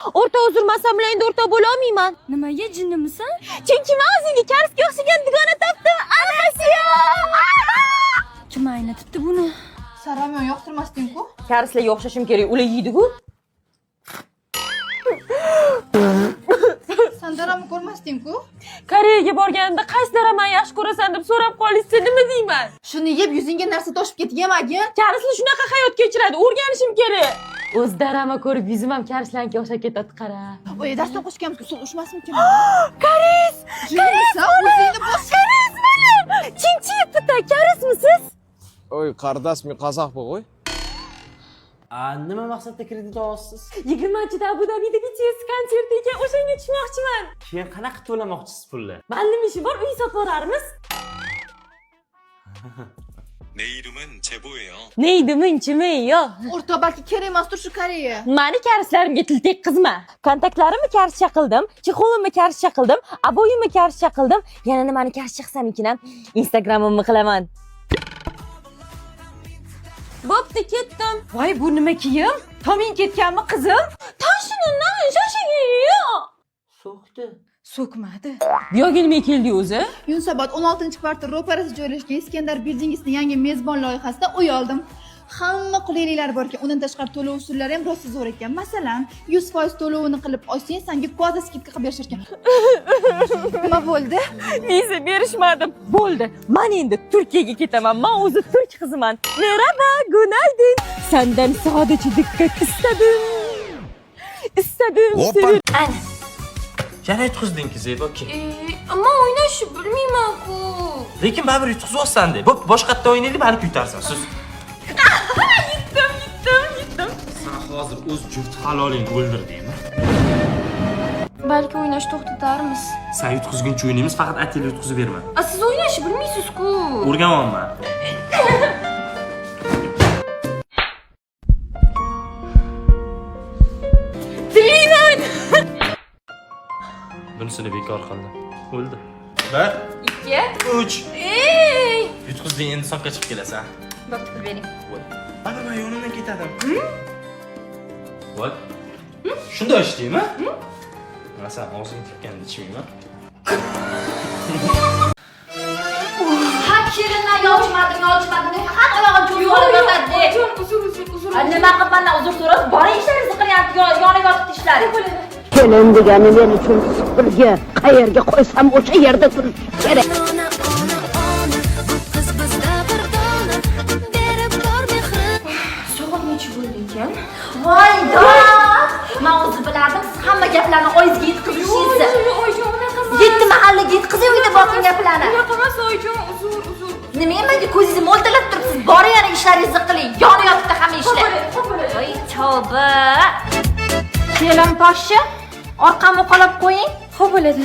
O'rta uzurmasam bilan endi o'rta bo'la olmayman. Nimaga jinnimisan? Chunki men o'zingga karsga o'xshagan dugona topdim. Anasiya! Kim aylatibdi buni? Saramyon yoqtirmasding-ku? Karslarga o'xshashim kerak, ular yeydi-ku. Sen daramni ko'rmasding-ku? Koreyaga borganimda qaysi daraman yaxshi ko'rasan deb so'rab qolishsa nima deyman? Shuni yeb yuzingga narsa toshib ketdi, yemagin. Karslar shunaqa hayot kechiradi, o'rganishim kerak. O'z darama ko'rib yuzim ham karslarga o'xshab ketadi, qara. Oy, dars o'qishganmiz, suv ushmasmikin? Karis! Jinnisan, o'zingni bos. Karis bo'ling! Chinchi bitta karismisiz? Oy, qardoshmi qozoq bo'g'oy. Nima maqsadda kredit olasiz? 20-da Abu Dabida BTS konserti ekan, o'shanga tushmoqchiman. Keyin qanaqa to'lamoqchisiz pulni? Ma'lum ishi bor, uy sotib olamiz. 내 이름은 제보예요. Neydi-munchimi-yo? O'rta balki kerak emasdir shu Koreya. Mani karislarimga til tekkizma. Kontaktlarimni karischa qildim, chexolimni karischa qildim, aboyimni karischa qildim. Yana nimani karischa qilsam ekan? Instagramimni qilaman. Bo'pti, ketdim. Voy, bu nima kiyim? Toming ketganmi, qizim? Tashinimdan shoshiga. So'qdi. So'kmadi. Buyoqqa nima keldi o'zi? Yunusobod 16-kvartal ro'parasida joylashgan Iskandar Building'ning yangi mezbon loyihasida uy oldim. Hamma qulayliklari bor ekan, undan tashqari to'lov usullari ham rosa zo'r ekan. Masalan, 100% to'lovini qilib olsang, senga kvota skidka qilib berishar ekan. Nima bo'ldi? Viza berishmadim. Bo'ldi. Men endi Turkiyaga ketaman. Men o'zi turk qiziman. Merhaba, günaydın. Senden sadece dikkat istedim. Hoppa. Ana. Yana yutqizding Zebo, aka. Ammo o'ynashni bilmayman-ku. Lekin baribir yutqizyosan-da. Bo'p, boshqa yerda o'ynaylik, balki yutarsan. Siz. Yetdim. Sen hozir o'z juft halolingni o'ldirdingmi? Balki o'ynashni to'xtatarmiz. Sen yutqizguncha o'ynaymiz, faqat atel yutqizib berma. Siz o'ynashni bilmaysiz-ku. O'rganyapman. Dilayman. Bunisini bekor qildim. O'ldi. 1 2 3 Yutqizding, endi soqqa chiqib kelasan. Bo'pti, pul bering. Baribir men yonimdan ketadim. Voy. Shunda ishdingmi? Mana sen og'zingga tikkanda ichmayman. Ha, kelinlar yolchimadim deb har oyog'im cho'zib olaman-da. Uzr. Nima qilib mendan uzr so'rasiz? Boring ishlaringizni qilyapti, yonib yotibdi ishlaring. Kelin degani men uchun supurgi. Qayerga qo'ysam o'sha yerda turishi kerak. So'g'inchi bo'ldi ekan. Voy da! Men o'zi bilardim, siz hamma gaplarni oyizga yetkazishingizni. Oyjon, unaqa emas. 7 mahallaga yetkazing uyda boqing gaplarni. Unaqa emas, oyjon, uzr. Nima menga ko'zingizni mo'ltalab turibsiz? Boring yana ishlaringizni qiling. Yonib yotibdi hamma ishlar. Voy tavba. Kelin poshsha, orqamni qolab qo'ying. Xo'p bo'ladi.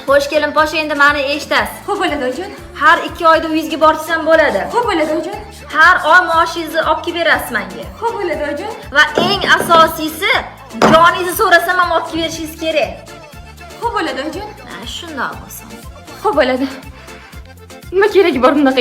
Xo'sh, kelin poshsha, endi meni eshitasiz. Xo'p bo'ladi, oyjon. Har 2 oyda uyingizga borsam bo'ladi. Xo'p bo'ladi, oyjon. Har oy maoshingizni olib kelib berasiz menga. Xo'p bo'ladi, oyjon. Va eng asosiysi, joningizni so'rasam ham olib kelib berishingiz kerak. Xo'p bo'ladi, oyjon. Shundoq bo'lsin. Xo'p bo'ladi. Nima keragi bor bunaqa